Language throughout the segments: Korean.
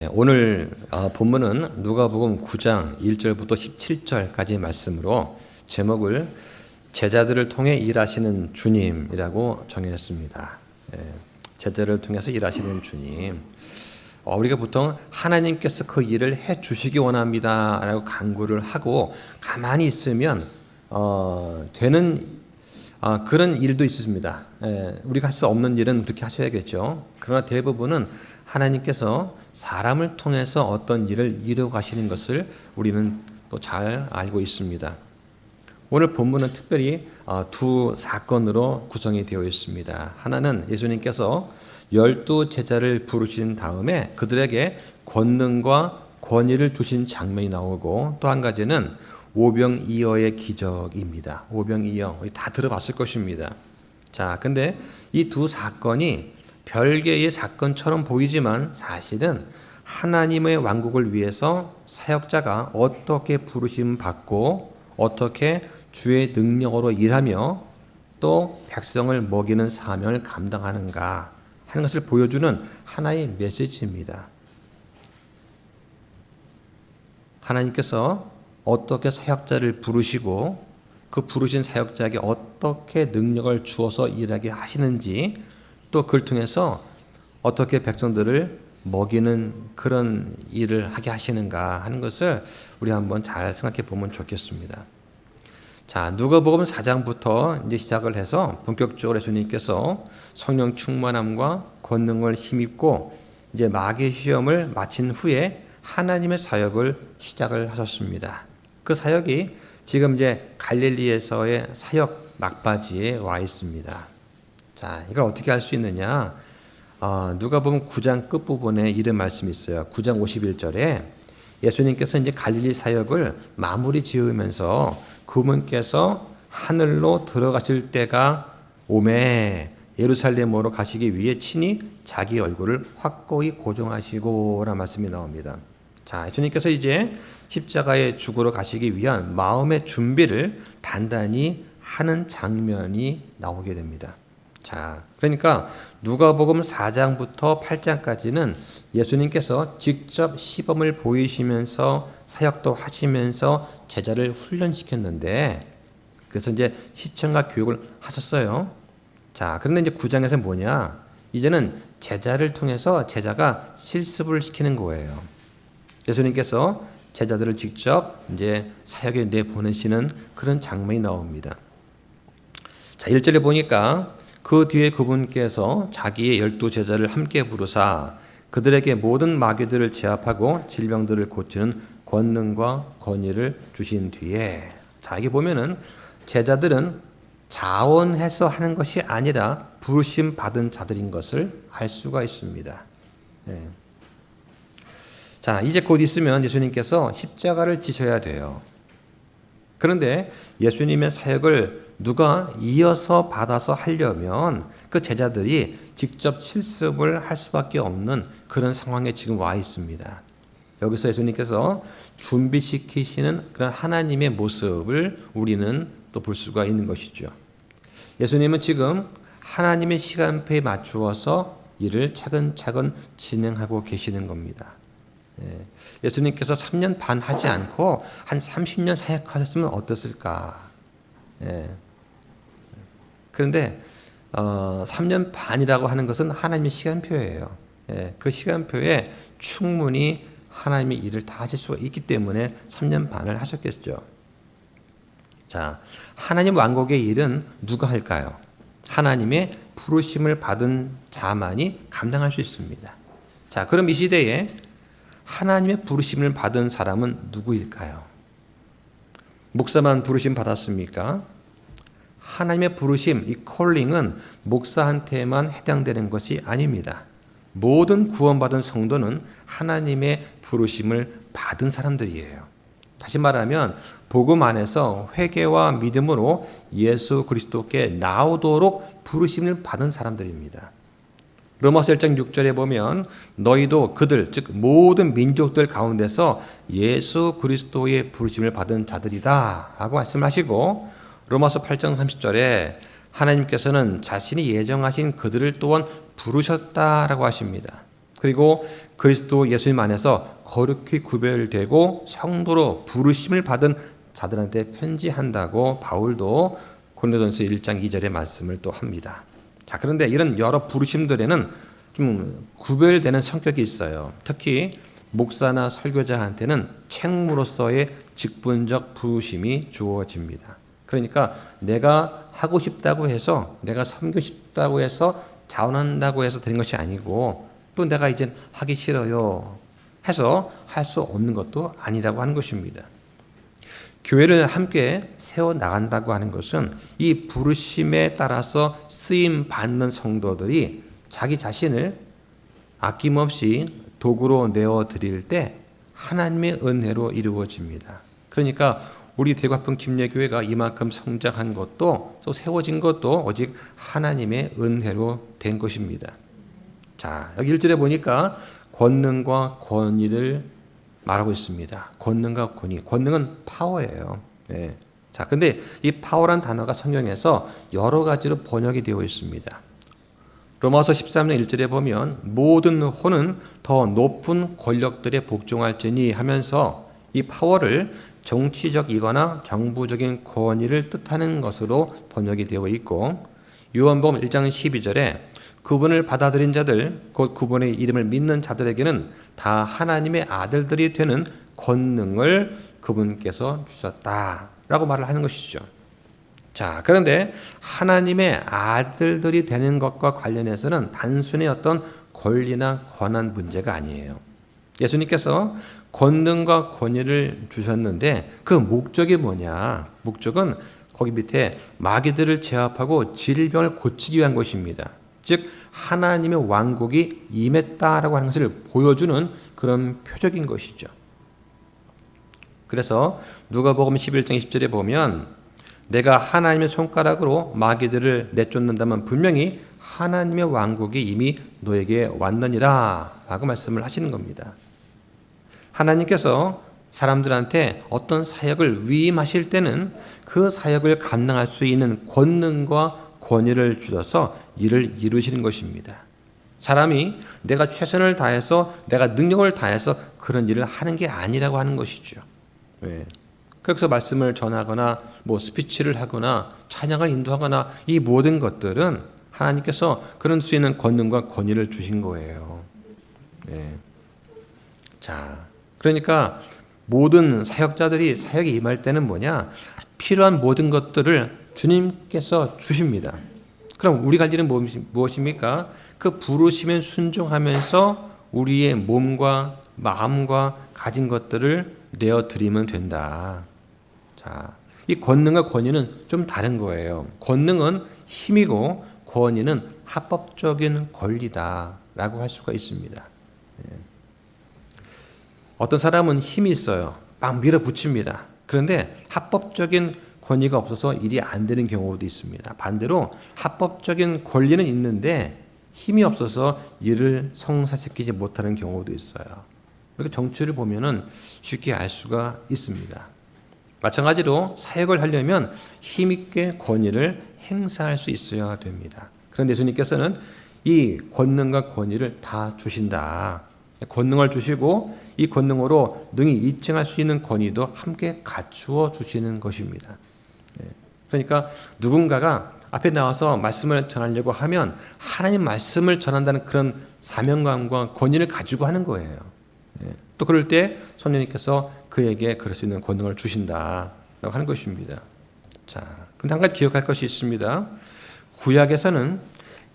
오늘 본문은 누가복음 9장 1절부터 17절까지 말씀으로 제목을 제자들을 통해 일하시는 주님이라고 정했습니다. 제자를 통해서 일하시는 주님. 우리가 보통 하나님께서 그 일을 해 주시기 원합니다 라고 간구를 하고 가만히 있으면 되는 그런 일도 있습니다. 우리가 할 수 없는 일은 그렇게 하셔야겠죠. 그러나 대부분은 하나님께서 사람을 통해서 어떤 일을 이루어 가시는 것을 우리는 또 잘 알고 있습니다. 오늘 본문은 특별히 두 사건으로 구성이 되어 있습니다. 하나는 예수님께서 12 제자를 부르신 다음에 그들에게 권능과 권위를 주신 장면이 나오고, 또 한 가지는 오병이어의 기적입니다. 오병이어 다 들어봤을 것입니다. 자, 근데 이 두 사건이 별개의 사건처럼 보이지만 사실은 하나님의 왕국을 위해서 사역자가 어떻게 부르심 받고 어떻게 주의 능력으로 일하며 또 백성을 먹이는 사명을 감당하는가 하는 것을 보여주는 하나의 메시지입니다. 하나님께서 어떻게 사역자를 부르시고 그 부르신 사역자에게 어떻게 능력을 주어서 일하게 하시는지, 또 그걸 통해서 어떻게 백성들을 먹이는 그런 일을 하게 하시는가 하는 것을 우리 한번 잘 생각해 보면 좋겠습니다. 자, 누가복음 4장부터 이제 시작을 해서 본격적으로 예수님께서 성령 충만함과 권능을 힘입고 이제 마귀 시험을 마친 후에 하나님의 사역을 시작을 하셨습니다. 그 사역이 지금 이제 갈릴리에서의 사역 막바지에 와 있습니다. 자, 이걸 어떻게 할 수 있느냐? 누가복음 9장 끝부분에 이런 말씀이 있어요. 9장 51절에 예수님께서 이제 갈릴리 사역을 마무리 지으면서 그분께서 하늘로 들어가실 때가 오매 예루살렘으로 가시기 위해 친히 자기 얼굴을 확고히 고정하시고 라는 말씀이 나옵니다. 자, 예수님께서 이제 십자가에 죽으러 가시기 위한 마음의 준비를 단단히 하는 장면이 나오게 됩니다. 자, 그러니까 누가복음 4장부터 8장까지는 예수님께서 직접 시범을 보이시면서 사역도 하시면서 제자를 훈련시켰는데, 그래서 이제 시청과 교육을 하셨어요. 자, 그런데 이제 9장에서 뭐냐? 이제는 제자를 통해서 제자가 실습을 시키는 거예요. 예수님께서 제자들을 직접 이제 사역에 내보내시는 그런 장면이 나옵니다. 자, 1절에 보니까 그 뒤에 그분께서 자기의 12 제자를 함께 부르사 그들에게 모든 마귀들을 제압하고 질병들을 고치는 권능과 권위를 주신 뒤에, 자, 여기 보면은 제자들은 자원해서 하는 것이 아니라 부르심 받은 자들인 것을 알 수가 있습니다. 네. 자, 이제 곧 있으면 예수님께서 십자가를 지셔야 돼요. 그런데 예수님의 사역을 누가 이어서 받아서 하려면 그 제자들이 직접 실습을 할 수밖에 없는 그런 상황에 지금 와 있습니다. 여기서 예수님께서 준비시키시는 그런 하나님의 모습을 우리는 또 볼 수가 있는 것이죠. 예수님은 지금 하나님의 시간표에 맞추어서 일을 차근차근 진행하고 계시는 겁니다. 예수님께서 3년 반 하지 않고 한 30년 사역하셨으면 어땠을까? 그런데 3년 반이라고 하는 것은 하나님의 시간표예요. 그 시간표에 충분히 하나님의 일을 다 하실 수가 있기 때문에 3년 반을 하셨겠죠. 자, 하나님 왕국의 일은 누가 할까요? 하나님의 부르심을 받은 자만이 감당할 수 있습니다. 자, 그럼 이 시대에 하나님의 부르심을 받은 사람은 누구일까요? 목사만 부르심 받았습니까? 하나님의 부르심, 이 콜링은 목사한테만 해당되는 것이 아닙니다. 모든 구원받은 성도는 하나님의 부르심을 받은 사람들이에요. 다시 말하면 복음 안에서 회개와 믿음으로 예수 그리스도께 나오도록 부르심을 받은 사람들입니다. 로마서 1장 6절에 보면 너희도 그들, 즉 모든 민족들 가운데서 예수 그리스도의 부르심을 받은 자들이다 라고 말씀하시고, 로마서 8장 30절에 하나님께서는 자신이 예정하신 그들을 또한 부르셨다라고 하십니다. 그리고 그리스도 예수님 안에서 거룩히 구별되고 성도로 부르심을 받은 자들한테 편지한다고 바울도 고린도전서 1장 2절의 말씀을 또 합니다. 자, 그런데 이런 여러 부르심들에는 좀 구별되는 성격이 있어요. 특히 목사나 설교자한테는 책무로서의 직분적 부르심이 주어집니다. 그러니까 내가 하고 싶다고 해서, 내가 섬기고 싶다고 해서, 자원한다고 해서 되는 것이 아니고, 또 내가 이제 하기 싫어요 해서 할 수 없는 것도 아니라고 하는 것입니다. 교회를 함께 세워나간다고 하는 것은 이 부르심에 따라서 쓰임 받는 성도들이 자기 자신을 아낌없이 도구로 내어드릴 때 하나님의 은혜로 이루어집니다. 그러니까 우리 대구합동 침례교회가 이만큼 성장한 것도, 또 세워진 것도 오직 하나님의 은혜로 된 것입니다. 자, 여기 1절에 보니까 권능과 권위를 말하고 있습니다. 권능과 권위. 권능은 파워예요. 네. 자, 근데 이 파워란 단어가 성경에서 여러 가지로 번역이 되어 있습니다. 로마서 13장 1절에 보면 모든 혼은 더 높은 권력들에 복종할지니 하면서 이 파워를 정치적이거나 정부적인 권위를 뜻하는 것으로 번역이 되어 있고, 요한복음 1장 12절에 그분을 받아들인 자들, 곧 그분의 이름을 믿는 자들에게는 다 하나님의 아들들이 되는 권능을 그분께서 주셨다라고 말을 하는 것이죠. 자, 그런데 하나님의 아들들이 되는 것과 관련해서는 단순히 어떤 권리나 권한 문제가 아니에요. 예수님께서 권능과 권위를 주셨는데 그 목적이 뭐냐? 목적은 거기 밑에 마귀들을 제압하고 질병을 고치기 위한 것입니다. 즉 하나님의 왕국이 임했다라고 하는 것을 보여주는 그런 표적인 것이죠. 그래서 누가복음 11장 20절에 보면 내가 하나님의 손가락으로 마귀들을 내쫓는다면 분명히 하나님의 왕국이 이미 너에게 왔느니라 라고 말씀을 하시는 겁니다. 하나님께서 사람들한테 어떤 사역을 위임하실 때는 그 사역을 감당할 수 있는 권능과 권위를 주셔서 일을 이루시는 것입니다. 사람이 내가 최선을 다해서, 내가 능력을 다해서 그런 일을 하는 게 아니라고 하는 것이죠. 왜? 그래서 말씀을 전하거나 스피치를 하거나 찬양을 인도하거나 이 모든 것들은 하나님께서 그런 수 있는 권능과 권위를 주신 거예요. 네. 자, 그러니까 모든 사역자들이 사역에 임할 때는 뭐냐? 필요한 모든 것들을 주님께서 주십니다. 그럼 우리가 할 일은 무엇입니까? 그 부르심에 순종하면서 우리의 몸과 마음과 가진 것들을 내어드리면 된다. 자, 이 권능과 권위는 좀 다른 거예요. 권능은 힘이고 권위는 합법적인 권리다라고 할 수가 있습니다. 어떤 사람은 힘이 있어요. 막 밀어붙입니다. 그런데 합법적인 권위가 없어서 일이 안 되는 경우도 있습니다. 반대로 합법적인 권리는 있는데 힘이 없어서 일을 성사시키지 못하는 경우도 있어요. 이렇게 정치를 보면은 쉽게 알 수가 있습니다. 마찬가지로 사역을 하려면 힘있게 권위를 행사할 수 있어야 됩니다. 그런데 예수님께서는 이 권능과 권위를 다 주신다. 권능을 주시고 이 권능으로 능히 입증할 수 있는 권위도 함께 갖추어 주시는 것입니다. 그러니까 누군가가 앞에 나와서 말씀을 전하려고 하면 하나님 말씀을 전한다는 그런 사명감과 권위를 가지고 하는 거예요. 또 그럴 때 성령님께서 그에게 그럴 수 있는 권능을 주신다라고 하는 것입니다. 자, 근데 한 가지 기억할 것이 있습니다. 구약에서는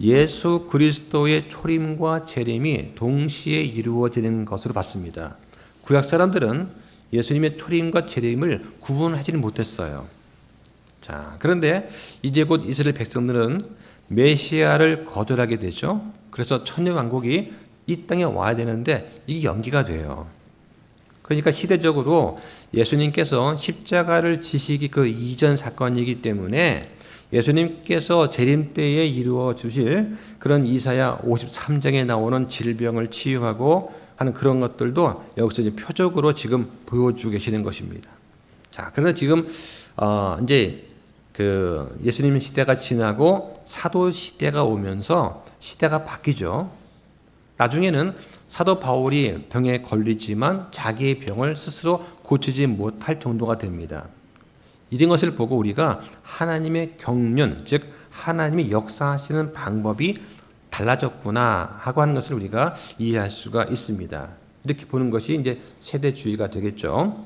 예수 그리스도의 초림과 재림이 동시에 이루어지는 것으로 봤습니다. 구약 사람들은 예수님의 초림과 재림을 구분하지는 못했어요. 자, 그런데 이제 곧 이스라엘 백성들은 메시아를 거절하게 되죠. 그래서 천년왕국이 이 땅에 와야 되는데 이게 연기가 돼요. 그러니까 시대적으로 예수님께서 십자가를 지시기 그 이전 사건이기 때문에 예수님께서 재림 때에 이루어 주실 그런 이사야 53장에 나오는 질병을 치유하고 하는 그런 것들도 여기서 이제 표적으로 지금 보여주고 계시는 것입니다. 자, 그런데 지금 이제 그 예수님 시대가 지나고 사도 시대가 오면서 시대가 바뀌죠. 나중에는 사도 바울이 병에 걸리지만 자기의 병을 스스로 고치지 못할 정도가 됩니다. 이런 것을 보고 우리가 하나님의 경륜, 즉 하나님이 역사하시는 방법이 달라졌구나 하고 하는 것을 우리가 이해할 수가 있습니다. 이렇게 보는 것이 이제 세대주의가 되겠죠.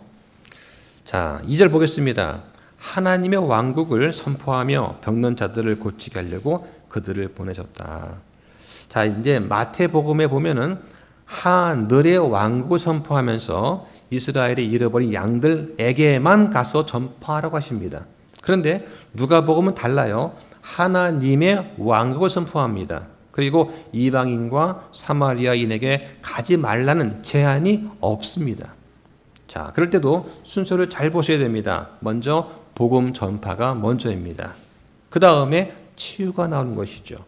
자, 2절 보겠습니다. 하나님의 왕국을 선포하며 병든 자들을 고치게 하려고 그들을 보내셨다. 자, 이제 마태복음에 보면은 하늘의 왕국을 선포하면서 이스라엘이 잃어버린 양들에게만 가서 전파하라고 하십니다. 그런데 누가복음은 달라요. 하나님의 왕국을 선포합니다. 그리고 이방인과 사마리아인에게 가지 말라는 제한이 없습니다. 자, 그럴 때도 순서를 잘 보셔야 됩니다. 먼저 복음 전파가 먼저입니다. 그 다음에 치유가 나오는 것이죠.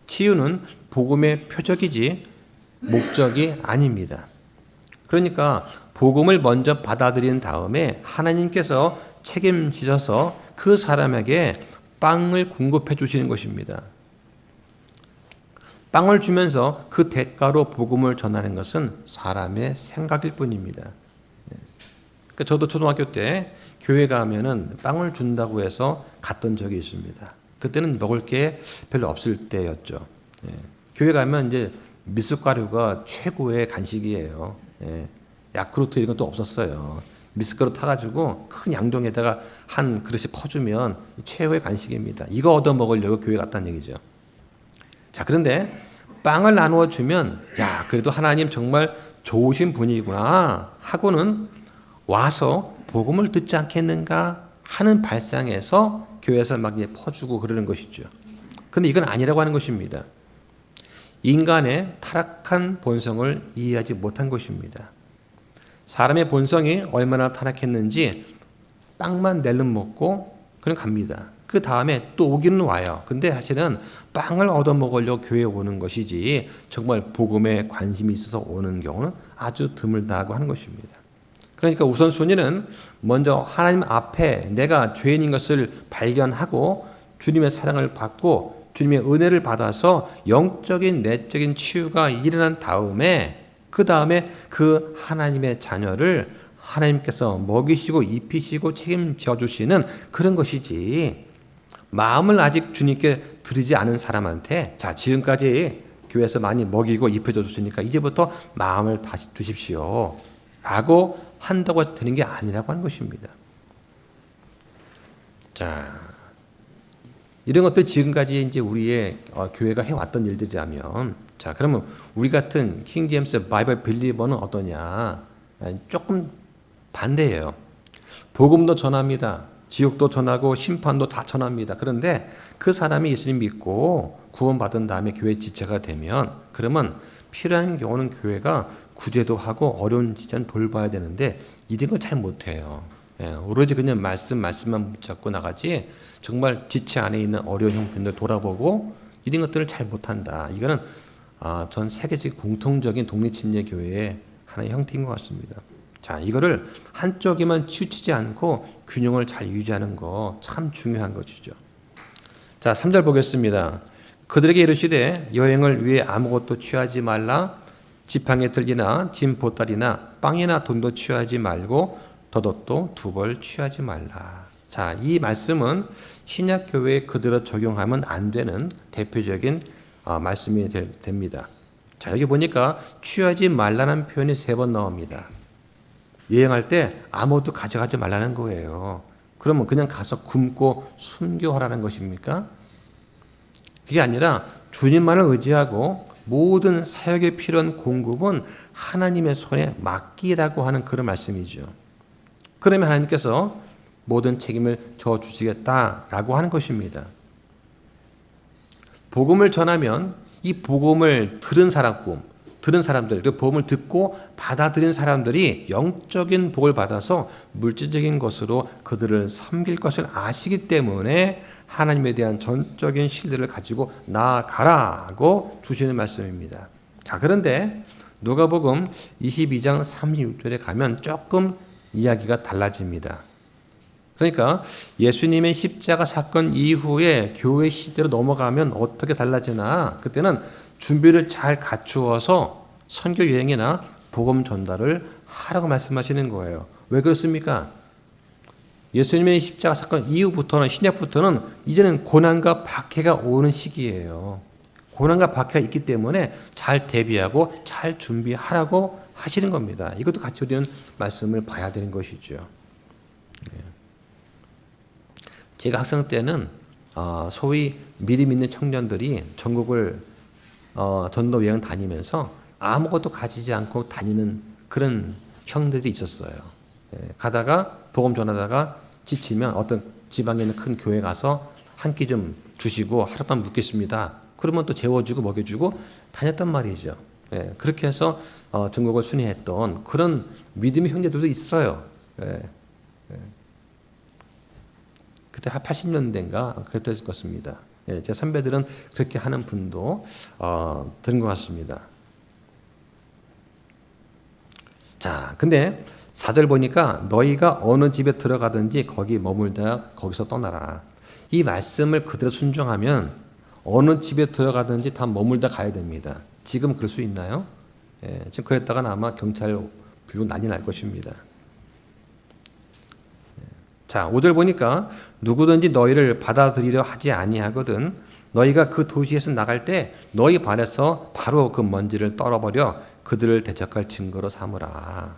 치유는 복음의 표적이지 목적이 아닙니다. 그러니까 복음을 먼저 받아들인 다음에 하나님께서 책임지셔서 그 사람에게 빵을 공급해 주시는 것입니다. 빵을 주면서 그 대가로 복음을 전하는 것은 사람의 생각일 뿐입니다. 그러니까 저도 초등학교 때 교회 가면은 빵을 준다고 해서 갔던 적이 있습니다. 그때는 먹을 게 별로 없을 때였죠. 교회 가면 이제 미숫가루가 최고의 간식이에요. 야쿠르트 이런 것도 없었어요. 미숫가루 타가지고 큰 양동에다가 한 그릇이 퍼주면 최고의 간식입니다. 이거 얻어 먹으려고 교회 갔다는 얘기죠. 자, 그런데 빵을 나누어 주면 야, 그래도 하나님 정말 좋으신 분이구나 하고는 와서 복음을 듣지 않겠는가 하는 발상에서 교회에서 막 퍼주고 그러는 것이죠. 그런데 이건 아니라고 하는 것입니다. 인간의 타락한 본성을 이해하지 못한 것입니다. 사람의 본성이 얼마나 타락했는지 빵만 낼름 먹고 그냥 갑니다. 그 다음에 또 오기는 와요. 근데 사실은 빵을 얻어먹으려고 교회에 오는 것이지 정말 복음에 관심이 있어서 오는 경우는 아주 드물다고 하는 것입니다. 그러니까 우선순위는 먼저 하나님 앞에 내가 죄인인 것을 발견하고 주님의 사랑을 받고 주님의 은혜를 받아서 영적인 내적인 치유가 일어난 다음에 그 다음에 그 하나님의 자녀를 하나님께서 먹이시고 입히시고 책임져 주시는 그런 것이지, 마음을 아직 주님께 드리지 않은 사람한테 자, 지금까지 교회에서 많이 먹이고 입혀줘 주시니까 이제부터 마음을 다시 주십시오 라고 한다고 해서 되는 게 아니라고 하는 것입니다. 자, 이런 것들 지금까지 이제 우리의 교회가 해왔던 일들이라면, 자, 그러면 우리 같은 킹 제임스 바이블 빌리버는 어떠냐? 조금 반대예요. 복음도 전합니다. 지옥도 전하고 심판도 다 전합니다. 그런데 그 사람이 예수님 믿고 구원받은 다음에 교회 지체가 되면, 그러면 필요한 경우는 교회가 구제도 하고 어려운 지체는 돌봐야 되는데 이런 걸 잘 못해요. 오로지 그냥 말씀만 붙잡고 나가지 정말 지체 안에 있는 어려운 형편들 돌아보고 이런 것들을 잘 못한다. 이거는 전 세계적 공통적인 독립침례 교회의 하나의 형태인 것 같습니다. 자, 이거를 한쪽에만 치우치지 않고 균형을 잘 유지하는 거 참 중요한 것이죠. 자, 3절 보겠습니다. 그들에게 이르시되 여행을 위해 아무것도 취하지 말라. 지팡이 들기나 짐 보따리나 빵이나 돈도 취하지 말고 덧옷도 2벌 취하지 말라. 자, 이 말씀은 신약 교회에 그대로 적용하면 안 되는 대표적인 말씀이 됩니다. 자, 여기 보니까 취하지 말라는 표현이 3번 나옵니다. 여행할 때 아무것도 가져가지 말라는 거예요. 그러면 그냥 가서 굶고 순교하라는 것입니까? 그게 아니라 주님만을 의지하고 모든 사역에 필요한 공급은 하나님의 손에 맡기라고 하는 그런 말씀이죠. 그러면 하나님께서 모든 책임을 져주시겠다라고 하는 것입니다. 복음을 전하면 이 복음을 들은 사람들, 그 복음을 듣고 받아들인 사람들이 영적인 복을 받아서 물질적인 것으로 그들을 섬길 것을 아시기 때문에 하나님에 대한 전적인 신뢰를 가지고 나아가라고 주시는 말씀입니다. 자, 그런데 누가복음 22장 36절에 가면 조금 이야기가 달라집니다. 그러니까 예수님의 십자가 사건 이후에 교회 시대로 넘어가면 어떻게 달라지나? 그때는 준비를 잘 갖추어서 선교 여행이나 복음 전달을 하라고 말씀하시는 거예요. 왜 그렇습니까? 예수님의 십자가 사건 이후부터는, 신약부터는 이제는 고난과 박해가 오는 시기예요. 고난과 박해가 있기 때문에 잘 대비하고 잘 준비하라고 하시는 겁니다. 이것도 같이 우리는 말씀을 봐야 되는 것이죠. 제가 학생 때는 소위 믿음 있는 청년들이 전국을 전도 여행 다니면서 아무것도 가지지 않고 다니는 그런 형들이 있었어요. 가다가 복음 전하다가 지치면 어떤 지방에 있는 큰 교회 가서 한 끼 좀 주시고 하룻밤 묵겠습니다. 그러면 또 재워주고 먹여주고 다녔단 말이죠. 그렇게 해서 전국을 순회했던 그런 믿음의 형제들도 있어요. 그때 한 80년대인가 그랬을 것 같습니다. 제 선배들은 그렇게 하는 분도 들은 것 같습니다. 자, 근데 4절 보니까 너희가 어느 집에 들어가든지 거기 머물다가 거기서 떠나라. 이 말씀을 그대로 순종하면 어느 집에 들어가든지 다 머물다 가야 됩니다. 지금 그럴 수 있나요? 지금 그랬다가는 아마 경찰 불고 난리 날 것입니다. 자, 5절 보니까 누구든지 너희를 받아들이려 하지 아니하거든 너희가 그 도시에서 나갈 때 너희 발에서 바로 그 먼지를 떨어버려 그들을 대적할 증거로 삼으라.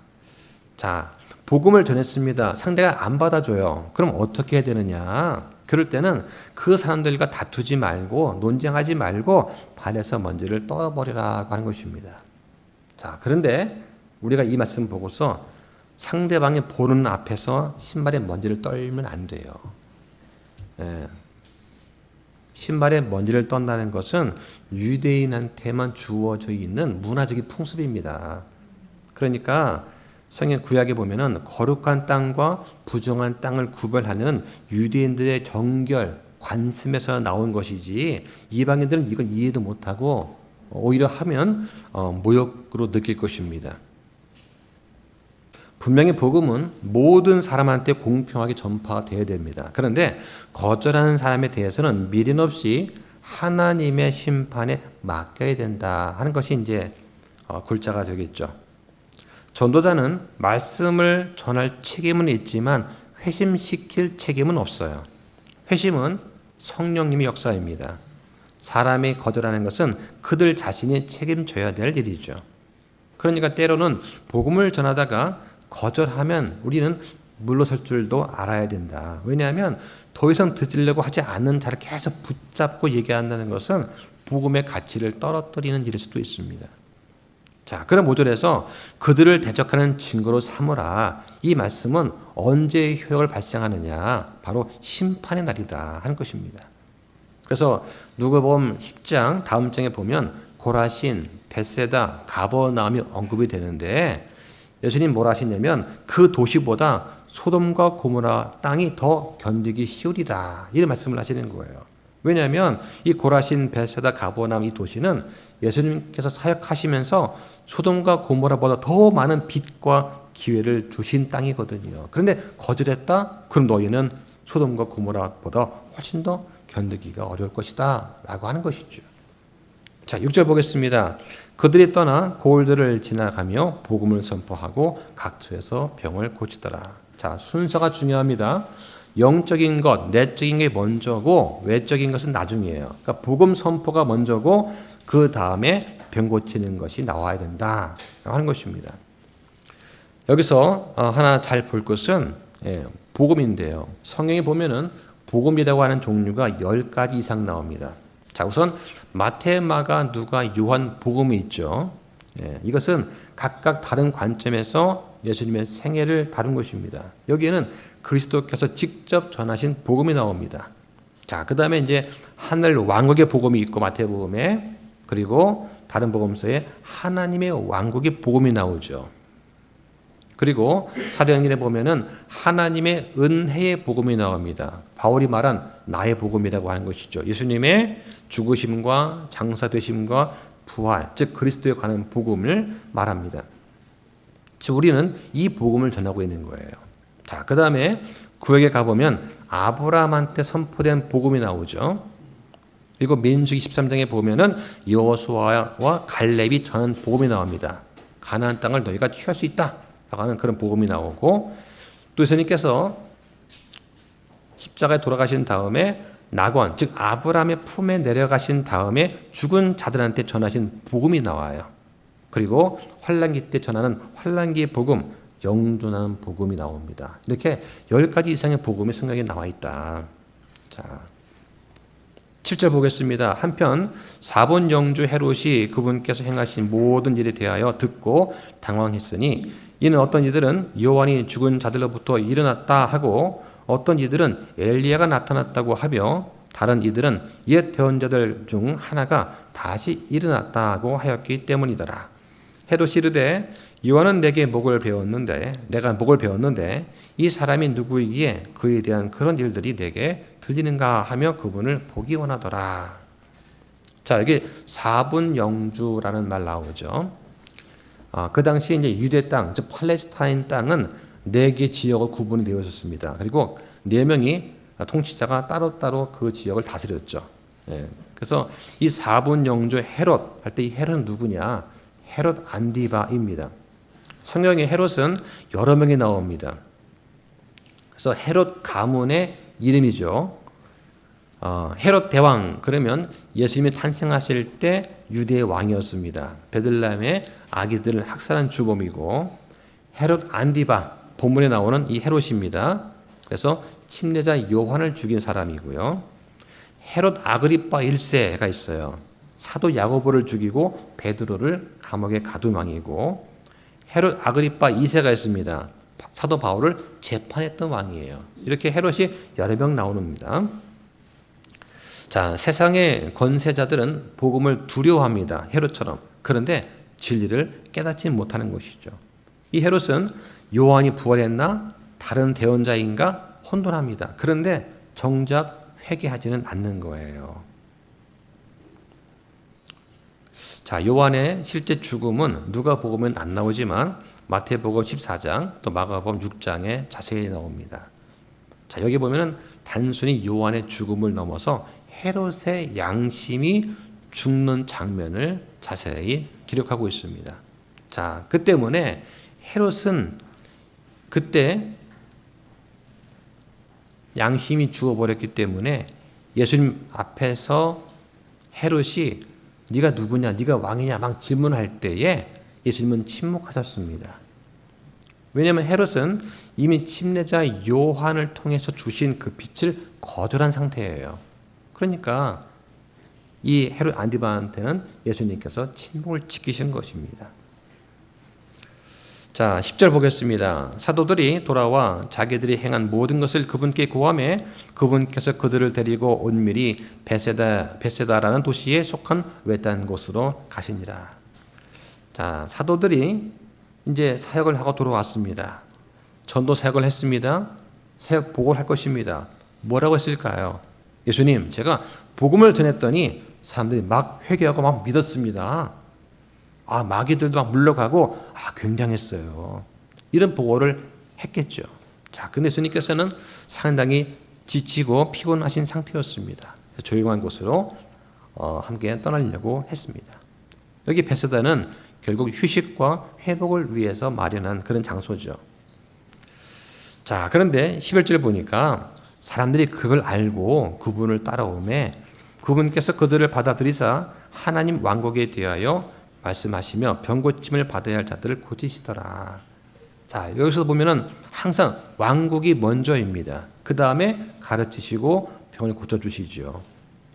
자, 복음을 전했습니다. 상대가 안 받아줘요. 그럼 어떻게 해야 되느냐? 그럴 때는 그 사람들과 다투지 말고 논쟁하지 말고 발에서 먼지를 떨어버리라고 하는 것입니다. 자, 그런데 우리가 이 말씀 보고서 상대방이 보는 앞에서 신발에 먼지를 떨면 안 돼요. 신발에 먼지를 떤다는 것은 유대인한테만 주어져 있는 문화적인 풍습입니다. 그러니까 성경 구약에 보면은 거룩한 땅과 부정한 땅을 구별하는 유대인들의 정결, 관습에서 나온 것이지 이방인들은 이걸 이해도 못하고 오히려 하면 모욕으로 느낄 것입니다. 분명히 복음은 모든 사람한테 공평하게 전파가 되어야 됩니다. 그런데 거절하는 사람에 대해서는 미련 없이 하나님의 심판에 맡겨야 된다 하는 것이 이제 골자가 되겠죠. 전도자는 말씀을 전할 책임은 있지만 회심시킬 책임은 없어요. 회심은 성령님의 역사입니다. 사람이 거절하는 것은 그들 자신이 책임져야 될 일이죠. 그러니까 때로는 복음을 전하다가 거절하면 우리는 물러설 줄도 알아야 된다. 왜냐하면 더 이상 듣으려고 하지 않는 자를 계속 붙잡고 얘기한다는 것은 복음의 가치를 떨어뜨리는 일일 수도 있습니다. 자, 그럼 5절에서 그들을 대적하는 증거로 삼으라. 이 말씀은 언제 효력을 발생하느냐? 바로 심판의 날이다 하는 것입니다. 그래서 누가복음 10장 다음 장에 보면 고라신, 벳세다, 가버나움이 언급이 되는데 예수님 뭐라 하시냐면 그 도시보다 소돔과 고모라 땅이 더 견디기 쉬우리다 이런 말씀을 하시는 거예요. 왜냐하면 이 고라신, 벳세다, 가버나움 이 도시는 예수님께서 사역하시면서 소돔과 고모라보다 더 많은 빛과 기회를 주신 땅이거든요. 그런데 거절했다? 그럼 너희는 소돔과 고모라보다 훨씬 더 견디기가 어려울 것이다 라고 하는 것이죠. 자, 6절 보겠습니다. 그들이 떠나 고을들을 지나가며 복음을 선포하고 각처에서 병을 고치더라. 자, 순서가 중요합니다. 영적인 것, 내적인 게 먼저고 외적인 것은 나중이에요. 그러니까 복음 선포가 먼저고 그 다음에 병 고치는 것이 나와야 된다 하는 것입니다. 여기서 하나 잘 볼 것은 복음인데요. 성경에 보면은 복음이라고 하는 종류가 10가지 이상 나옵니다. 자, 우선 마태, 마가, 누가, 요한 복음이 있죠. 이것은 각각 다른 관점에서 예수님의 생애를 다룬 것입니다. 여기에는 그리스도께서 직접 전하신 복음이 나옵니다. 자, 그 다음에 이제 하늘 왕국의 복음이 있고 마태복음에, 그리고 다른 복음서에 하나님의 왕국의 복음이 나오죠. 그리고 사도행전에 보면은 하나님의 은혜의 복음이 나옵니다. 바울이 말한 나의 복음이라고 하는 것이죠. 예수님의 죽으심과 장사되심과 부활, 즉 그리스도에 관한 복음을 말합니다. 즉 우리는 이 복음을 전하고 있는 거예요. 자, 그 다음에 구약에 가보면 아브라함한테 선포된 복음이 나오죠. 그리고 민수기 13장에 보면은 여호수아와 갈렙이 전한 복음이 나옵니다. 가나안 땅을 너희가 취할 수 있다 라고 하는 그런 복음이 나오고, 또 예수님께서 십자가에 돌아가신 다음에 낙원, 즉 아브라함의 품에 내려가신 다음에 죽은 자들한테 전하신 복음이 나와요. 그리고 환난기 때 전하는 환난기의 복음, 영존하는 복음이 나옵니다. 이렇게 10가지 이상의 복음이 성경에 나와 있다. 자, 7절 보겠습니다. 한편 사본 영주 헤롯이 그분께서 행하신 모든 일에 대하여 듣고 당황했으니, 이는 어떤 이들은 요한이 죽은 자들로부터 일어났다 하고, 어떤 이들은 엘리야가 나타났다고 하며, 다른 이들은 옛 대언자들 중 하나가 다시 일어났다고 하였기 때문이더라. 헤롯이 이르되 요한은 내가 목을 배웠는데 이 사람이 누구이기에 그에 대한 그런 일들이 내게 들리는가 하며 그분을 보기 원하더라. 자, 여기 사분영주라는 말 나오죠. 그 당시 이제 유대 땅, 즉 팔레스타인 땅은 4개 지역으로 구분이 되어 있었습니다. 그리고 4명이 통치자가 따로따로 그 지역을 다스렸죠. 예. 그래서 이 사분영주 헤롯 할 때 이 헤롯은 누구냐? 헤롯 안디바입니다. 성경에 헤롯은 여러 명이 나옵니다. 그래서 헤롯 가문의 이름이죠. 헤롯 대왕, 그러면 예수님이 탄생하실 때 유대의 왕이었습니다. 베들레헴의 아기들을 학살한 주범이고, 헤롯 안디바, 본문에 나오는 이 헤롯입니다. 그래서 침례자 요한을 죽인 사람이고요. 헤롯 아그리파 1세가 있어요. 사도 야고보를 죽이고 베드로를 감옥에 가둔 왕이고, 헤롯 아그리파 2세가 있습니다. 사도 바울을 재판했던 왕이에요. 이렇게 헤롯이 여러 명 나옵니다. 자, 세상의 권세자들은 복음을 두려워합니다. 헤롯처럼. 그런데 진리를 깨닫지 못하는 것이죠. 이 헤롯은 요한이 부활했나? 다른 대언자인가? 혼돈합니다. 그런데 정작 회개하지는 않는 거예요. 자, 요한의 실제 죽음은 누가복음은 안 나오지만 마태복음 14장 또 마가복음 6장에 자세히 나옵니다. 자, 여기 보면은 단순히 요한의 죽음을 넘어서 헤롯의 양심이 죽는 장면을 자세히 기록하고 있습니다. 자, 그 때문에 헤롯은 그때 양심이 죽어버렸기 때문에 예수님 앞에서 헤롯이 네가 누구냐, 네가 왕이냐 막 질문할 때에 예수님은 침묵하셨습니다. 왜냐하면 헤롯은 이미 침례자 요한을 통해서 주신 그 빛을 거절한 상태예요. 그러니까 이 헤롯 안디바한테는 예수님께서 침묵을 지키신 것입니다. 자, 10절 보겠습니다. 사도들이 돌아와 자기들이 행한 모든 것을 그분께 고하매 그분께서 그들을 데리고 온밀히 베세다라는 도시에 속한 외딴 곳으로 가시니라. 자, 사도들이 이제 사역을 하고 돌아왔습니다. 전도 사역을 했습니다. 사역 보고를 할 것입니다. 뭐라고 했을까요? 예수님, 제가 복음을 전했더니 사람들이 막 회개하고 막 믿었습니다. 마귀들도 막 물러가고 굉장했어요. 이런 보고를 했겠죠. 자, 근데 예수님께서는 상당히 지치고 피곤하신 상태였습니다. 조용한 곳으로 함께 떠나려고 했습니다. 여기 베세다는 결국 휴식과 회복을 위해서 마련한 그런 장소죠. 자, 그런데 11절 보니까 사람들이 그걸 알고 그분을 따라오매 그분께서 그들을 받아들이사 하나님 왕국에 대하여 말씀하시며 병고침을 받아야 할 자들을 고치시더라. 자, 여기서 보면은 항상 왕국이 먼저입니다. 그 다음에 가르치시고 병을 고쳐주시죠.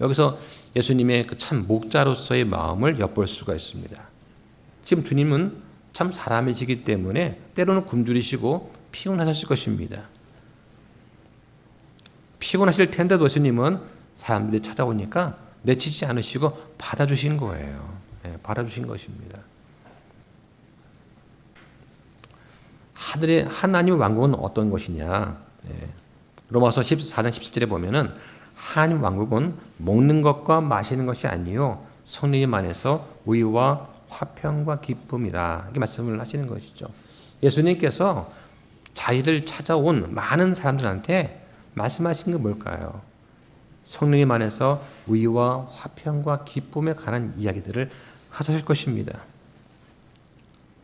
여기서 예수님의 그 참 목자로서의 마음을 엿볼 수가 있습니다. 지금 주님은 참 사람이시기 때문에 때로는 굶주리시고 피곤하실 것입니다. 피곤하실 텐데도 예수님은 사람들이 찾아오니까 내치지 않으시고 받아주신 거예요. 받아주신 것입니다. 하나님의 왕국은 어떤 것이냐? 로마서 14장 17절에 보면은 하나님 왕국은 먹는 것과 마시는 것이 아니요 성령 안에서 의와 화평과 기쁨이라 이렇게 말씀을 하시는 것이죠. 예수님께서 자기를 찾아온 많은 사람들한테 말씀하신 게 뭘까요? 성령님 안에서 의와 화평과 기쁨에 관한 이야기들을 하실 것입니다.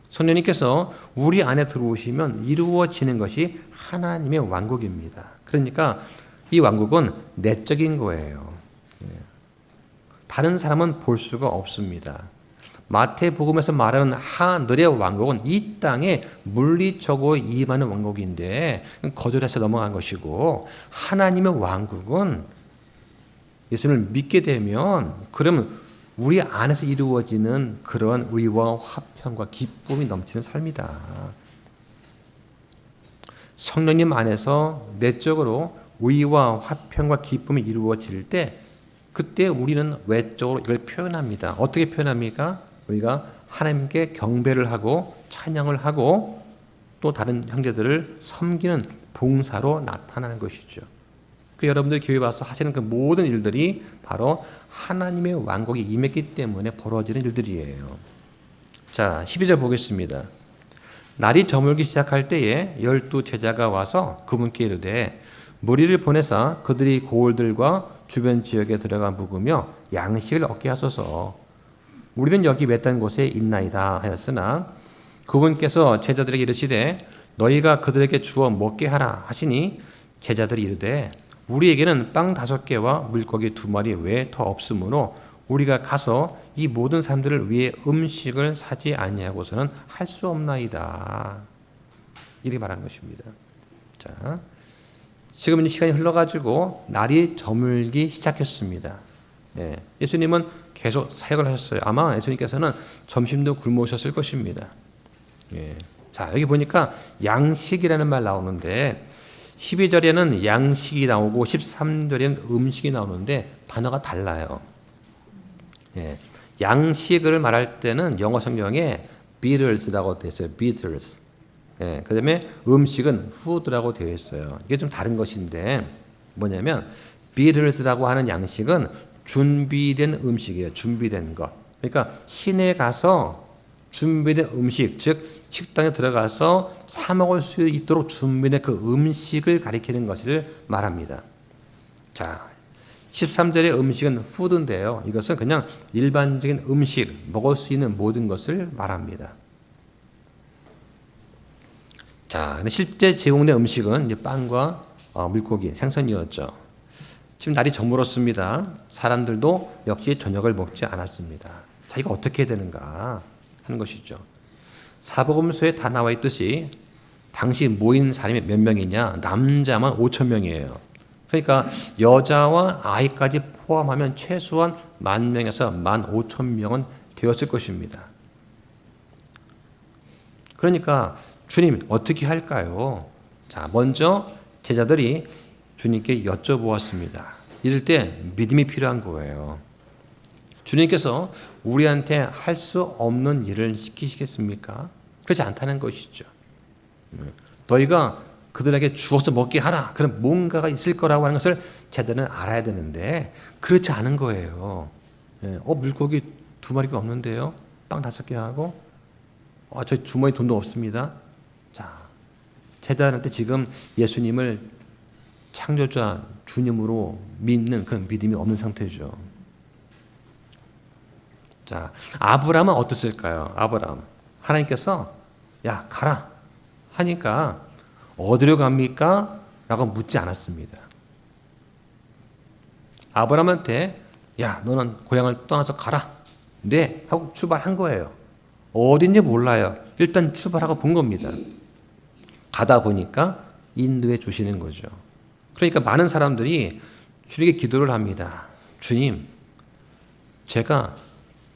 성령님께서 우리 안에 들어오시면 이루어지는 것이 하나님의 왕국입니다. 그러니까 이 왕국은 내적인 거예요. 다른 사람은 볼 수가 없습니다. 마태복음에서 말하는 하늘의 왕국은 이 땅에 물리적으로 임하는 왕국인데 거절해서 넘어간 것이고, 하나님의 왕국은 예수님을 믿게 되면 그러면 우리 안에서 이루어지는 그런 의와 화평과 기쁨이 넘치는 삶이다. 성령님 안에서 내적으로 의와 화평과 기쁨이 이루어질 때 그때 우리는 외적으로 이걸 표현합니다. 어떻게 표현합니까? 우리가 하나님께 경배를 하고 찬양을 하고 또 다른 형제들을 섬기는 봉사로 나타나는 것이죠. 그 여러분들 교회 와서 하시는 그 모든 일들이 바로 하나님의 왕국이 임했기 때문에 벌어지는 일들이에요. 자, 12절 보겠습니다. 날이 저물기 시작할 때에 12 제자가 와서 그분께 이르되 무리를 보내사 그들이 고을들과 주변 지역에 들어가 묵으며 양식을 얻게 하소서. 우리는 여기 외딴 곳에 있나이다 하였으나 그분께서 제자들에게 이르시되 너희가 그들에게 주어 먹게 하라 하시니 제자들이 이르되 우리에게는 빵 5개와 물고기 2마리 외에 더 없으므로 우리가 가서 이 모든 사람들을 위해 음식을 사지 아니하고서는 할 수 없나이다. 이렇게 말하는 것입니다. 자, 지금 시간이 흘러가지고 날이 저물기 시작했습니다. 예수님은 계속 사역을 하셨어요. 아마 예수님께서는 점심도 굶으셨을 것입니다. 자, 여기 보니까 양식이라는 말 나오는데 12절에는 양식이 나오고 13절에는 음식이 나오는데 단어가 달라요. 양식을 말할 때는 영어 성경에 bitters라고 되어 있어요. bitters. 그 다음에 음식은 food라고 되어 있어요. 이게 좀 다른 것인데 뭐냐면 bitters라고 하는 양식은 준비된 음식이에요. 준비된 것. 그러니까 시내에 가서 준비된 음식, 즉 식당에 들어가서 사 먹을 수 있도록 준비된 그 음식을 가리키는 것을 말합니다. 자, 13절의 음식은 food인데요. 이것은 그냥 일반적인 음식, 먹을 수 있는 모든 것을 말합니다. 자, 근데 실제 제공된 음식은 이제 빵과 물고기, 생선이었죠. 지금 날이 저물었습니다. 사람들도 역시 저녁을 먹지 않았습니다. 자, 이거 어떻게 해야 되는가 하는 것이죠. 사복음서에 다 나와 있듯이 당시 모인 사람이 몇 명이냐? 남자만 5천 명이에요. 그러니까 여자와 아이까지 포함하면 최소한 10,000명에서 15,000명은 되었을 것입니다. 그러니까 주님 어떻게 할까요? 자, 먼저 제자들이 주님께 여쭤보았습니다. 이럴 때 믿음이 필요한 거예요. 주님께서 우리한테 할 수 없는 일을 시키시겠습니까? 그렇지 않다는 것이죠. 너희가 그들에게 주어서 먹게 하라. 그럼 뭔가가 있을 거라고 하는 것을 제자들은 알아야 되는데 그렇지 않은 거예요. 물고기 2마리가 없는데요. 빵 5개 하고 저희 주머니 돈도 없습니다. 자, 제자들한테 지금 예수님을 창조자 주님으로 믿는 그 믿음이 없는 상태죠. 자, 아브라함은 어땠을까요? 아브라함. 하나님께서 야, 가라 하니까 어디로 갑니까? 라고 묻지 않았습니다. 아브라함한테 야, 너는 고향을 떠나서 가라. 네, 하고 출발한 거예요. 어딘지 몰라요. 일단 출발하고 본 겁니다. 가다 보니까 인도해 주시는 거죠. 그러니까 많은 사람들이 주님께 기도를 합니다. 주님, 제가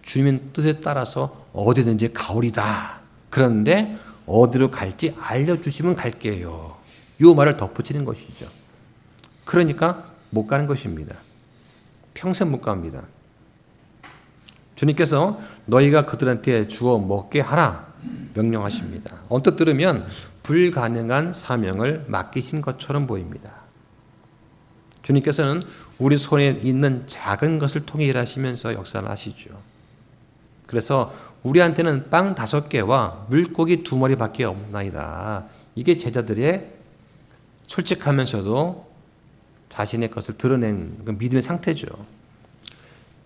주님의 뜻에 따라서 어디든지 가오리다. 그런데 어디로 갈지 알려주시면 갈게요. 이 말을 덧붙이는 것이죠. 그러니까 못 가는 것입니다. 평생 못 갑니다. 주님께서 너희가 그들한테 주어 먹게 하라 명령하십니다. 언뜻 들으면 불가능한 사명을 맡기신 것처럼 보입니다. 주님께서는 우리 손에 있는 작은 것을 통해 일하시면서 역사를 하시죠. 그래서 우리한테는 빵 5개와 물고기 2마리밖에 없나이다. 이게 제자들의 솔직하면서도 자신의 것을 드러낸 그 믿음의 상태죠.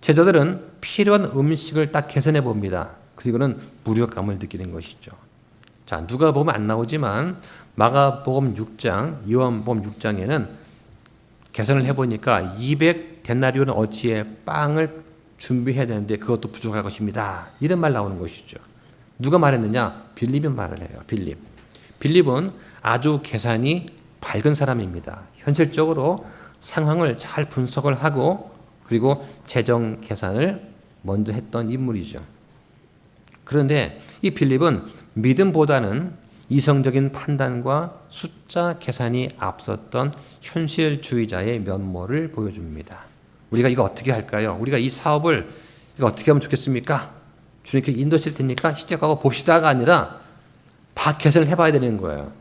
제자들은 필요한 음식을 딱 계산해 봅니다. 그리고는 무력감을 느끼는 것이죠. 자, 누가복음 안 나오지만 마가복음 6장, 요한복음 6장에는 계산을 해보니까 200데나리온의 어치의 빵을 준비해야 되는데 그것도 부족할 것입니다. 이런 말 나오는 것이죠. 누가 말했느냐? 빌립이 말을 해요. 빌립은 아주 계산이 밝은 사람입니다. 현실적으로 상황을 잘 분석을 하고 그리고 재정 계산을 먼저 했던 인물이죠. 그런데 이 빌립은 믿음보다는 이성적인 판단과 숫자 계산이 앞섰던 현실주의자의 면모를 보여줍니다. 우리가 이거 어떻게 할까요? 우리가 이 사업을 이거 어떻게 하면 좋겠습니까? 주님께 인도하실 테니까 시작하고 봅시다가 아니라 다 계산을 해봐야 되는 거예요.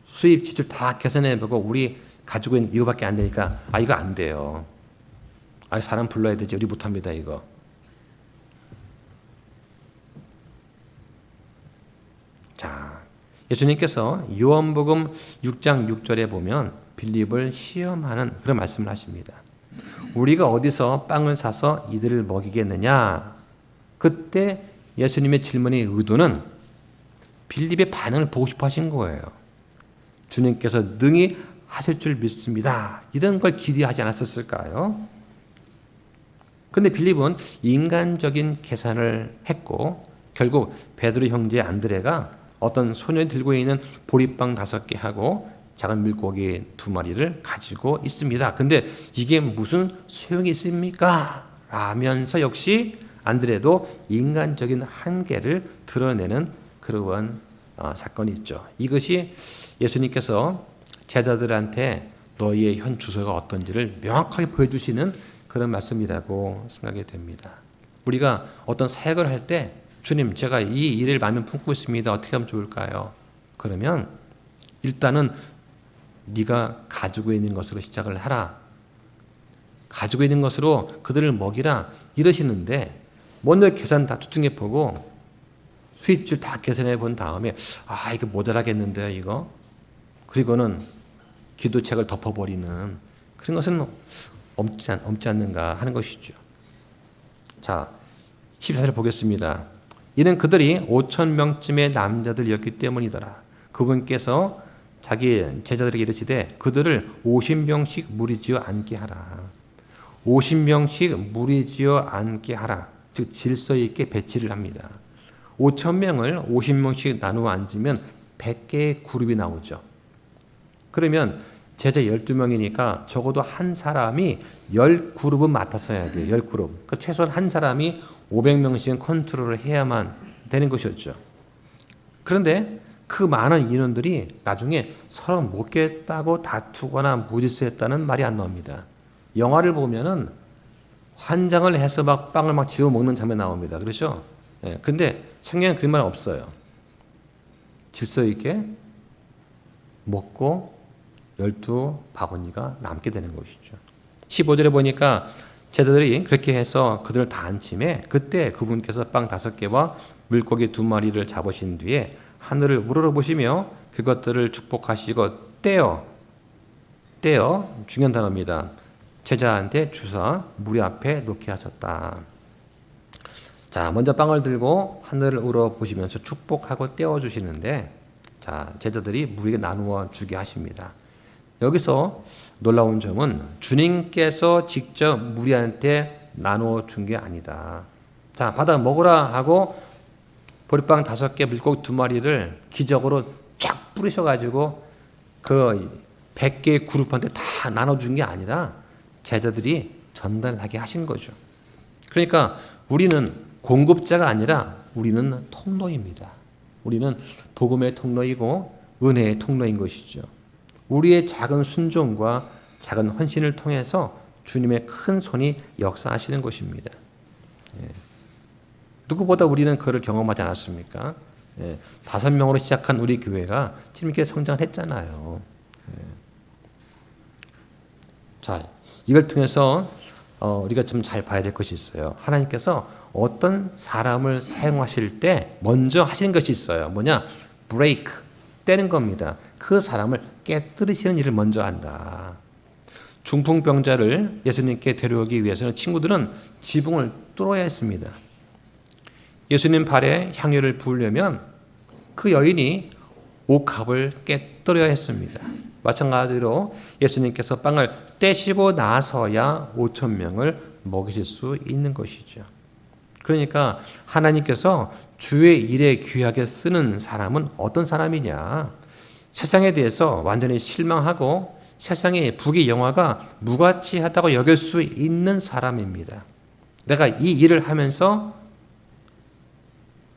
수입 지출 다 계산해보고 우리 가지고 있는 이거밖에 안 되니까 이거 안 돼요. 사람 불러야 되지. 우리 못합니다 이거. 자, 예수님께서 요한복음 6장 6절에 보면 빌립을 시험하는 그런 말씀을 하십니다. 우리가 어디서 빵을 사서 이들을 먹이겠느냐? 그때 예수님의 질문의 의도는 빌립의 반응을 보고 싶어 하신 거예요. 주님께서 능히 하실 줄 믿습니다. 이런 걸 기대하지 않았을까요? 근데 빌립은 인간적인 계산을 했고 결국 베드로 형제 안드레가 어떤 소년이 들고 있는 보리빵 5개하고 작은 물고기 2마리를 가지고 있습니다. 근데 이게 무슨 소용이 있습니까? 라면서 역시 안드레도 인간적인 한계를 드러내는 그러한 사건이 있죠. 이것이 예수님께서 제자들한테 너희의 현 주소가 어떤지를 명확하게 보여주시는 그런 말씀이라고 생각이 됩니다. 우리가 어떤 사역을 할 때 주님 제가 이 일을 마음에 품고 있습니다. 어떻게 하면 좋을까요? 그러면 일단은 네가 가지고 있는 것으로 시작을 하라. 가지고 있는 것으로 그들을 먹이라 이러시는데 먼저 계산 다 추측해 보고 수입줄 다 계산해 본 다음에 이거 모자라겠는데요 이거. 그리고는 기도책을 덮어버리는 그런 것은 없지 않는가 하는 것이죠. 자, 14절 보겠습니다. 이는 그들이 5,000명쯤의 남자들이었기 때문이더라. 그분께서 자기 제자들에게 이르시되 그들을 50명씩 무리지어 앉게 하라. 50명씩 무리지어 앉게 하라. 즉 질서 있게 배치를 합니다. 5,000명을 50명씩 나누어 앉으면 100개의 그룹이 나오죠. 그러면 제자 12명이니까 적어도 한 사람이 10그룹은 맡아서 해야 돼요. 10그룹. 그러니까 최소한 한 사람이 500명씩은 컨트롤을 해야만 되는 것이었죠. 그런데 그 많은 인원들이 나중에 서로 먹겠다고 다투거나 무질서했다는 말이 안 나옵니다. 영화를 보면은 환장을 해서 막 빵을 막 지어 먹는 장면 나옵니다. 그렇죠? 예. 근데 성경에는 그런 말 없어요. 질서 있게 먹고 12바구니가 남게 되는 것이죠. 15절에 보니까 제자들이 그렇게 해서 그들을 다 앉힘에 그때 그분께서 빵 5개와 물고기 2마리를 잡으신 뒤에 하늘을 우러러보시며 그것들을 축복하시고 떼어 중요한 단어입니다. 제자한테 주사 무리 앞에 놓게 하셨다. 자, 먼저 빵을 들고 하늘을 우러보시면서 축복하고 떼어주시는데 자, 제자들이 무리에게 나누어 주게 하십니다. 여기서 놀라운 점은 주님께서 직접 무리한테 나누어 준 게 아니다. 자, 받아 먹으라 하고 보리빵 5개, 물고기 2마리를 기적으로 쫙 뿌리셔가지고 그 100개의 그룹한테 다 나눠준 게 아니라 제자들이 전달하게 하신 거죠. 그러니까 우리는 공급자가 아니라 우리는 통로입니다. 우리는 복음의 통로이고 은혜의 통로인 것이죠. 우리의 작은 순종과 작은 헌신을 통해서 주님의 큰 손이 역사하시는 것입니다. 예. 누구보다 우리는 그를 경험하지 않았습니까? 예. 5명으로 시작한 우리 교회가 지금 이렇게 성장을 했잖아요. 예. 자, 이걸 통해서 우리가 좀 잘 봐야 될 것이 있어요. 하나님께서 어떤 사람을 사용하실 때 먼저 하시는 것이 있어요. 뭐냐? 브레이크, 떼는 겁니다. 그 사람을 깨뜨리시는 일을 먼저 한다. 중풍병자를 예수님께 데려오기 위해서는 친구들은 지붕을 뚫어야 했습니다. 예수님 발에 향유를 부으려면 그 여인이 옥합을 깨뜨려야 했습니다. 마찬가지로 예수님께서 빵을 떼시고 나서야 5,000명을 먹이실 수 있는 것이죠. 그러니까 하나님께서 주의 일에 귀하게 쓰는 사람은 어떤 사람이냐? 세상에 대해서 완전히 실망하고 세상의 부귀 영화가 무가치하다고 여길 수 있는 사람입니다. 내가 이 일을 하면서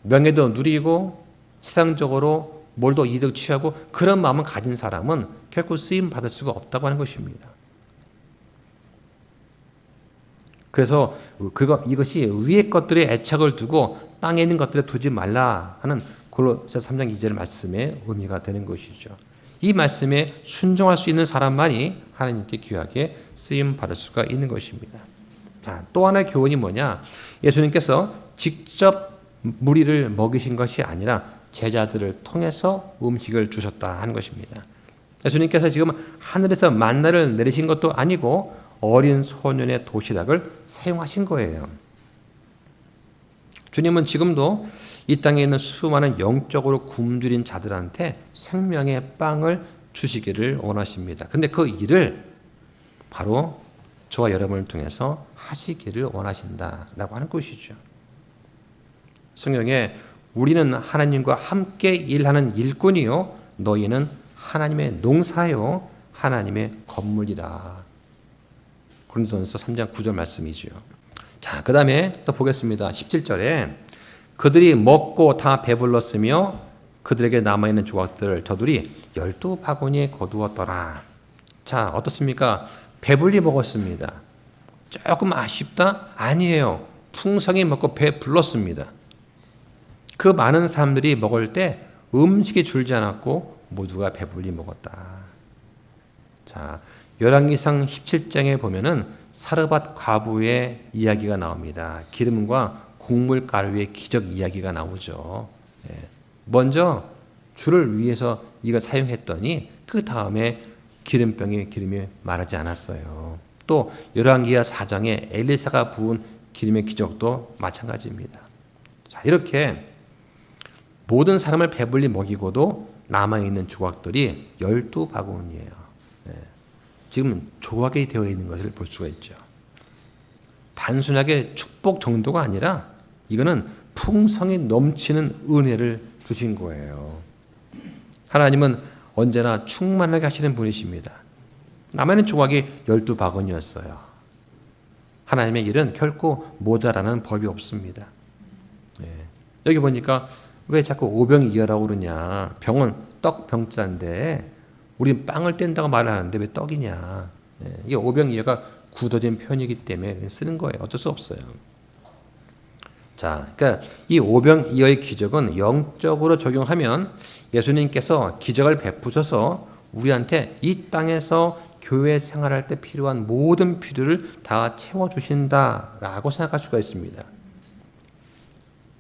명예도 누리고 세상적으로 뭘도 이득 취하고 그런 마음을 가진 사람은 결코 쓰임 받을 수가 없다고 하는 것입니다. 그래서 이것이 위의 것들의 애착을 두고 땅에 있는 것들에 두지 말라 하는 골로새 3장 2절 말씀의 의미가 되는 것이죠. 이 말씀에 순종할 수 있는 사람만이 하나님께 귀하게 쓰임 받을 수가 있는 것입니다. 자, 또 하나의 교훈이 뭐냐? 예수님께서 직접 무리를 먹이신 것이 아니라 제자들을 통해서 음식을 주셨다 하는 것입니다. 예수님께서 지금 하늘에서 만나를 내리신 것도 아니고 어린 소년의 도시락을 사용하신 거예요. 주님은 지금도 이 땅에 있는 수많은 영적으로 굶주린 자들한테 생명의 빵을 주시기를 원하십니다. 근데 그 일을 바로 저와 여러분을 통해서 하시기를 원하신다라고 하는 것이죠. 성경에 우리는 하나님과 함께 일하는 일꾼이요 너희는 하나님의 농사요 하나님의 건물이다. 고린도전서 3장 9절 말씀이죠. 자, 그 다음에 또 보겠습니다. 17절에 그들이 먹고 다 배불렀으며 그들에게 남아있는 조각들을 저들이 12바구니에 거두었더라. 자, 어떻습니까? 배불리 먹었습니다. 조금 아쉽다? 아니에요. 풍성히 먹고 배불렀습니다. 그 많은 사람들이 먹을 때 음식이 줄지 않았고 모두가 배불리 먹었다. 자, 열왕기상 17장에 보면은 사르밧 과부의 이야기가 나옵니다. 기름과 곡물 가루의 기적 이야기가 나오죠. 먼저 주를 위해서 이걸 사용했더니 그 다음에 기름이 마르지 않았어요. 또 열왕기하 4장에 엘리사가 부은 기름의 기적도 마찬가지입니다. 자, 이렇게 모든 사람을 배불리 먹이고도 남아있는 조각들이 12바구니예요. 지금 조각이 되어 있는 것을 볼 수가 있죠. 단순하게 축복 정도가 아니라 이거는 풍성이 넘치는 은혜를 주신 거예요. 하나님은 언제나 충만하게 하시는 분이십니다. 남아있는 조각이 12바구니였어요. 하나님의 일은 결코 모자라는 법이 없습니다. 여기 보니까 왜 자꾸 오병이어라고 그러냐. 병은 떡병자인데 우리는 빵을 뗀다고 말을 하는데 왜 떡이냐. 이게 오병이어가 굳어진 표현이기 때문에 쓰는 거예요. 어쩔 수 없어요. 자, 그러니까 이 오병이어의 기적은 영적으로 적용하면 예수님께서 기적을 베푸셔서 우리한테 이 땅에서 교회 생활할 때 필요한 모든 필요를 다 채워주신다라고 생각할 수가 있습니다.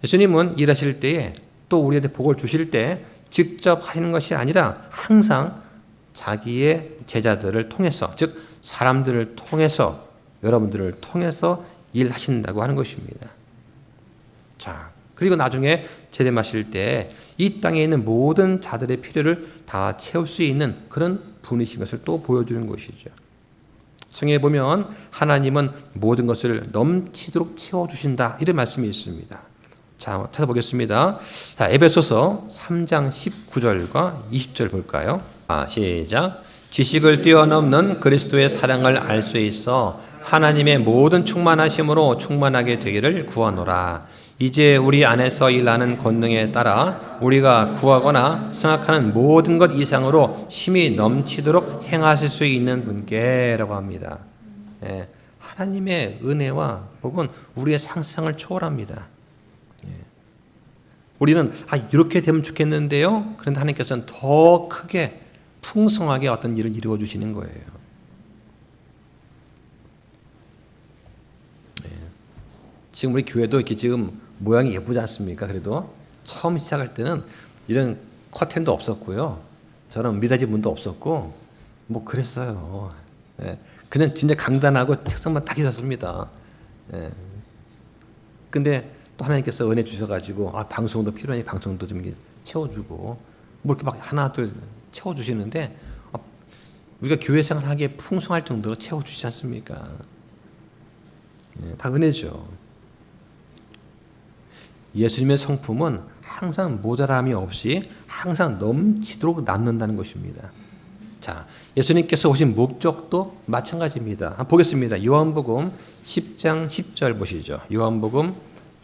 예수님은 일하실 때에 또 우리한테 복을 주실 때 직접 하시는 것이 아니라 항상 자기의 제자들을 통해서, 즉 사람들을 통해서, 여러분들을 통해서 일하신다고 하는 것입니다. 자, 그리고 나중에 재림하실 때 이 땅에 있는 모든 자들의 필요를 다 채울 수 있는 그런 분이신 것을 또 보여주는 것이죠. 성경에 보면 하나님은 모든 것을 넘치도록 채워주신다 이런 말씀이 있습니다. 자, 찾아보겠습니다. 자, 에베소서 3장 19절과 20절 볼까요? 시작. 지식을 뛰어넘는 그리스도의 사랑을 알 수 있어 하나님의 모든 충만하심으로 충만하게 되기를 구하노라. 이제 우리 안에서 일하는 권능에 따라 우리가 구하거나 생각하는 모든 것 이상으로 힘이 넘치도록 행하실 수 있는 분께라고 합니다. 하나님의 은혜와 복은 우리의 상상을 초월합니다. 우리는 이렇게 되면 좋겠는데요. 그런데 하나님께서는 더 크게 풍성하게 어떤 일을 이루어 주시는 거예요. 지금 우리 교회도 이렇게 지금 모양이 예쁘지 않습니까? 그래도 처음 시작할 때는 이런 커튼도 없었고요. 저는 미닫이 문도 없었고 뭐 그랬어요. 그냥 진짜 강단하고 책상만 딱 있었습니다. 예. 근데 또 하나님께서 은혜 주셔가지고 방송도 필요하니 방송도 좀 채워주고 뭐 이렇게 막 하나 둘 채워주시는데 우리가 교회 생활하기에 풍성할 정도로 채워주지 않습니까? 예, 다 은혜죠. 예수님의 성품은 항상 모자람이 없이 항상 넘치도록 남는다는 것입니다. 자, 예수님께서 오신 목적도 마찬가지입니다. 보겠습니다. 요한복음 10장 10절 보시죠. 요한복음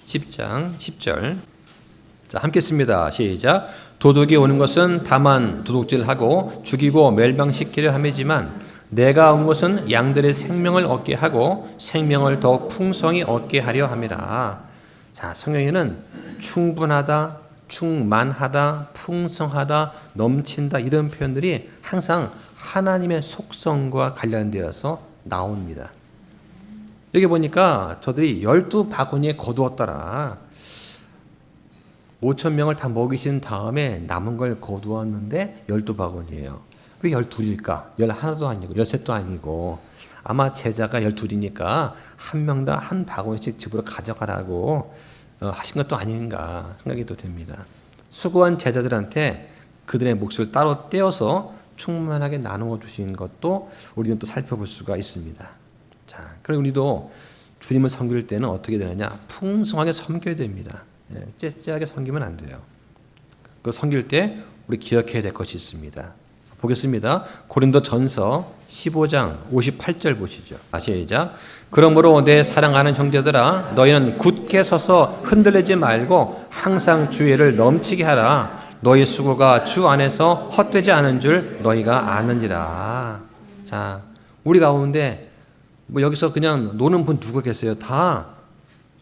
10장 10절. 자, 함께 씁니다. 시작. 도둑이 오는 것은 다만 도둑질하고 죽이고 멸망시키려 함이지만 내가 온 것은 양들의 생명을 얻게 하고 생명을 더 풍성히 얻게 하려 함이라. 자, 성경에는 충분하다, 충만하다, 풍성하다, 넘친다 이런 표현들이 항상 하나님의 속성과 관련되어서 나옵니다. 여기 보니까 저들이 12바구니에 거두었더라. 5,000명을 다 먹이신 다음에 남은 걸 거두었는데 12바구니예요. 왜 12일까? 11도 아니고 13도 아니고 아마 제자가 12이니까 한 명당 한 바구니씩 집으로 가져가라고 하신 것도 아닌가 생각이 또 됩니다. 수고한 제자들한테 그들의 몫을 따로 떼어서 충만하게 나누어 주신 것도 우리는 또 살펴볼 수가 있습니다. 자, 그럼 우리도 주님을 섬길 때는 어떻게 되느냐? 풍성하게 섬겨야 됩니다. 째째하게 섬기면 안 돼요. 그 섬길 때 우리 기억해야 될 것이 있습니다. 보겠습니다. 고린도전서 15장 58절 보시죠. 시작. 그러므로 내 사랑하는 형제들아 너희는 굳게 서서 흔들리지 말고 항상 주의를 넘치게 하라. 너희 수고가 주 안에서 헛되지 않은 줄 너희가 아느니라. 자, 우리 가운데 뭐 여기서 그냥 노는 분 누가 계세요? 다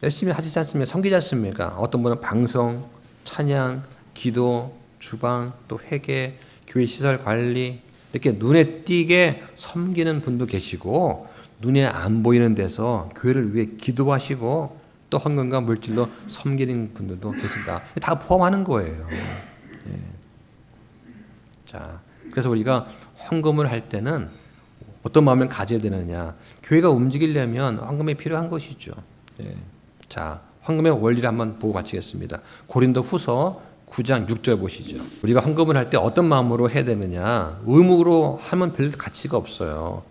열심히 하지 않습니까? 섬기지 않습니까? 어떤 분은 방송, 찬양, 기도, 주방, 또 회계, 교회 시설 관리 이렇게 눈에 띄게 섬기는 분도 계시고 눈에 안 보이는 데서 교회를 위해 기도하시고 또 헌금과 물질로 섬기는 분들도 계신다. 다 포함하는 거예요. 예. 자, 그래서 우리가 헌금을 할 때는 어떤 마음을 가져야 되느냐? 교회가 움직이려면 헌금이 필요한 것이죠. 예. 자, 헌금의 원리를 한번 보고 마치겠습니다. 고린도후서 9장 6절 보시죠. 우리가 헌금을 할 때 어떤 마음으로 해야 되느냐? 의무로 하면 별 가치가 없어요.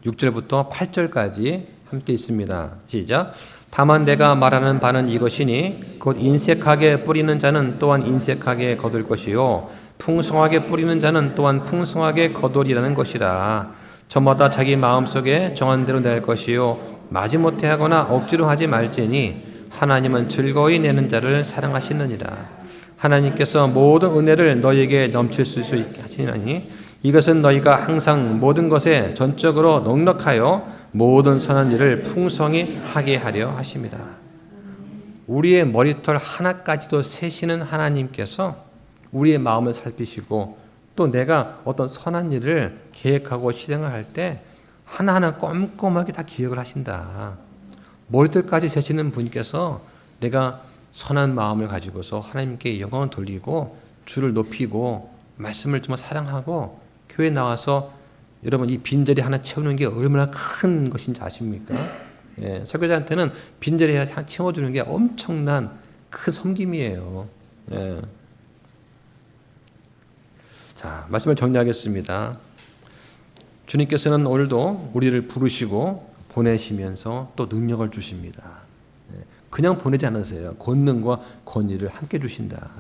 6절부터 8절까지 함께 있습니다. 시작. 다만 내가 말하는 바는 이것이니 곧 인색하게 뿌리는 자는 또한 인색하게 거둘 것이요 풍성하게 뿌리는 자는 또한 풍성하게 거두리라는 것이라. 저마다 자기 마음속에 정한 대로 낼 것이요 마지못해 하거나 억지로 하지 말지니 하나님은 즐거이 내는 자를 사랑하시느니라. 하나님께서 모든 은혜를 너희에게 넘칠 수 있게 하시나니 이것은 너희가 항상 모든 것에 전적으로 넉넉하여 모든 선한 일을 풍성히 하게 하려 하심이라. 우리의 머리털 하나까지도 세시는 하나님께서 우리의 마음을 살피시고 또 내가 어떤 선한 일을 계획하고 실행을 할 때 하나하나 꼼꼼하게 다 기억을 하신다. 머리털까지 세시는 분께서 내가 선한 마음을 가지고서 하나님께 영광을 돌리고 주를 높이고 말씀을 정말 사랑하고 교회 나와서 여러분 이 빈자리 하나 채우는 게 얼마나 큰 것인지 아십니까? 예, 설교자한테는 빈자리 하나 채워주는 게 엄청난 큰 섬김이에요. 예. 자, 말씀을 정리하겠습니다. 주님께서는 오늘도 우리를 부르시고 보내시면서 또 능력을 주십니다. 그냥 보내지 않으세요. 권능과 권위를 함께 주신다.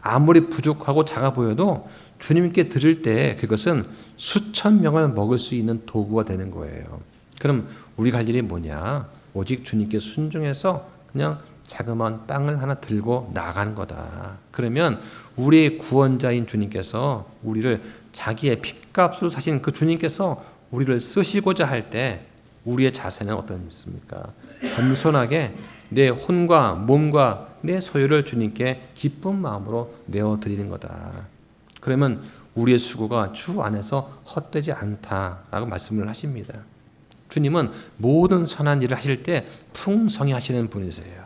아무리 부족하고 작아 보여도 주님께 드릴 때 그것은 수천 명을 먹을 수 있는 도구가 되는 거예요. 그럼 우리가 할 일이 뭐냐? 오직 주님께 순종해서 그냥 자그마한 빵을 하나 들고 나가는 거다. 그러면 우리의 구원자인 주님께서 우리를 자기의 핏값으로 사신 그 주님께서 우리를 쓰시고자 할 때 우리의 자세는 어떻습니까? 겸손하게 내 혼과 몸과 내 소유를 주님께 기쁜 마음으로 내어드리는 거다. 그러면 우리의 수고가 주 안에서 헛되지 않다라고 말씀을 하십니다. 주님은 모든 선한 일을 하실 때 풍성히 하시는 분이세요.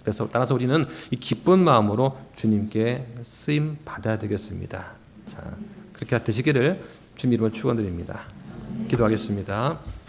그래서 따라서 우리는 이 기쁜 마음으로 주님께 쓰임 받아야 되겠습니다. 자, 그렇게 되시기를 주님 이름으로 축원드립니다. 기도하겠습니다.